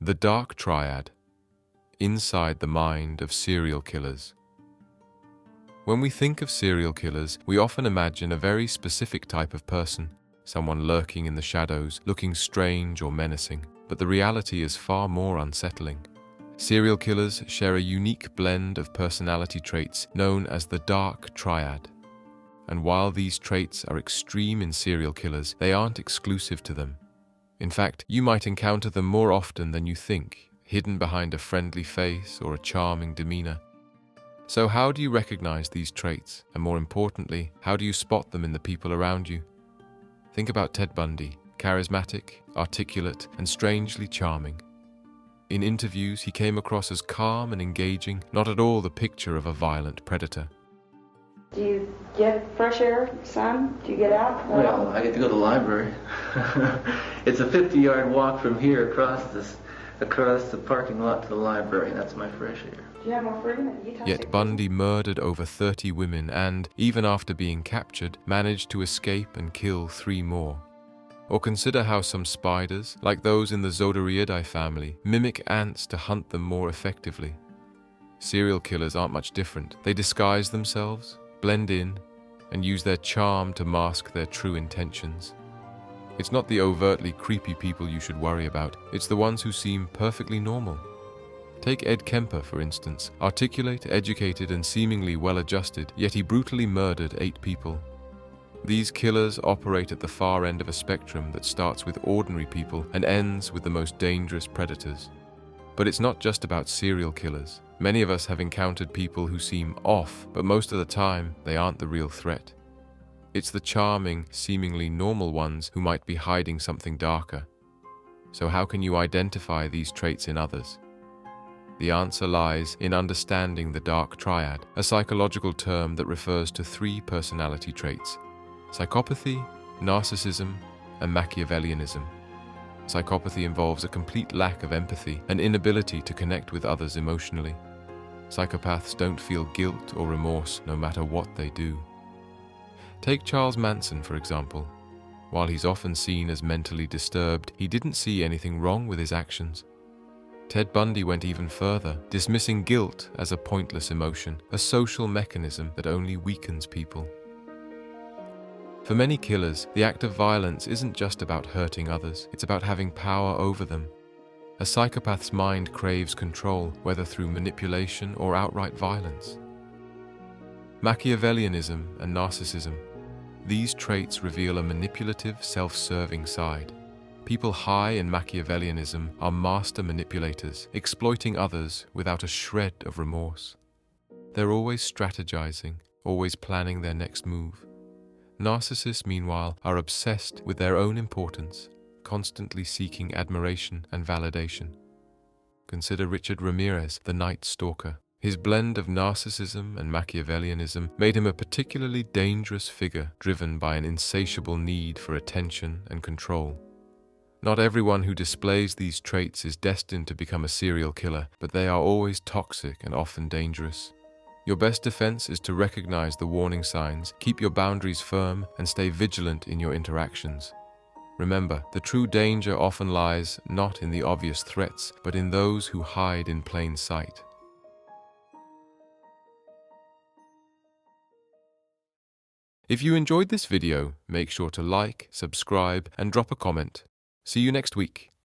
The Dark Triad, inside the mind of serial killers. When we think of serial killers, we often imagine a very specific type of person, someone lurking in the shadows, looking strange or menacing. But the reality is far more unsettling. Serial killers share a unique blend of personality traits known as the Dark Triad. And while these traits are extreme in serial killers, they aren't exclusive to them. In fact, you might encounter them more often than you think, hidden behind a friendly face or a charming demeanor. So how do you recognize these traits? And more importantly, how do you spot them in the people around you? Think about Ted Bundy, charismatic, articulate, and strangely charming. In interviews, he came across as calm and engaging, not at all the picture of a violent predator. Do you get fresh air, sun? Do you get out? Well, I get to go to the library. It's a 50-yard walk from here across the parking lot to the library. That's my fresh air. Do you have more freedom? Yet Bundy murdered over 30 women and, even after being captured, managed to escape and kill 3 more. Or consider how some spiders, like those in the Zoderiidae family, mimic ants to hunt them more effectively. Serial killers aren't much different. They disguise themselves, blend in, and use their charm to mask their true intentions. It's not the overtly creepy people you should worry about, it's the ones who seem perfectly normal. Take Ed Kemper, for instance, articulate, educated, and seemingly well-adjusted, yet he brutally murdered 8 people. These killers operate at the far end of a spectrum that starts with ordinary people and ends with the most dangerous predators. But it's not just about serial killers. Many of us have encountered people who seem off, but most of the time, they aren't the real threat. It's the charming, seemingly normal ones who might be hiding something darker. So how can you identify these traits in others? The answer lies in understanding the Dark Triad, a psychological term that refers to 3 personality traits: psychopathy, narcissism, and Machiavellianism. Psychopathy involves a complete lack of empathy, an inability to connect with others emotionally. Psychopaths don't feel guilt or remorse no matter what they do. Take Charles Manson, for example. While he's often seen as mentally disturbed, he didn't see anything wrong with his actions. Ted Bundy went even further, dismissing guilt as a pointless emotion, a social mechanism that only weakens people. For many killers, the act of violence isn't just about hurting others, it's about having power over them. A psychopath's mind craves control, whether through manipulation or outright violence. Machiavellianism and narcissism. These traits reveal a manipulative, self-serving side. People high in Machiavellianism are master manipulators, exploiting others without a shred of remorse. They're always strategizing, always planning their next move. Narcissists, meanwhile, are obsessed with their own importance, constantly seeking admiration and validation. Consider Richard Ramirez, the Night Stalker. His blend of narcissism and Machiavellianism made him a particularly dangerous figure, driven by an insatiable need for attention and control. Not everyone who displays these traits is destined to become a serial killer, but they are always toxic and often dangerous. Your best defense is to recognize the warning signs, keep your boundaries firm, and stay vigilant in your interactions. Remember, the true danger often lies not in the obvious threats, but in those who hide in plain sight. If you enjoyed this video, make sure to like, subscribe, and drop a comment. See you next week.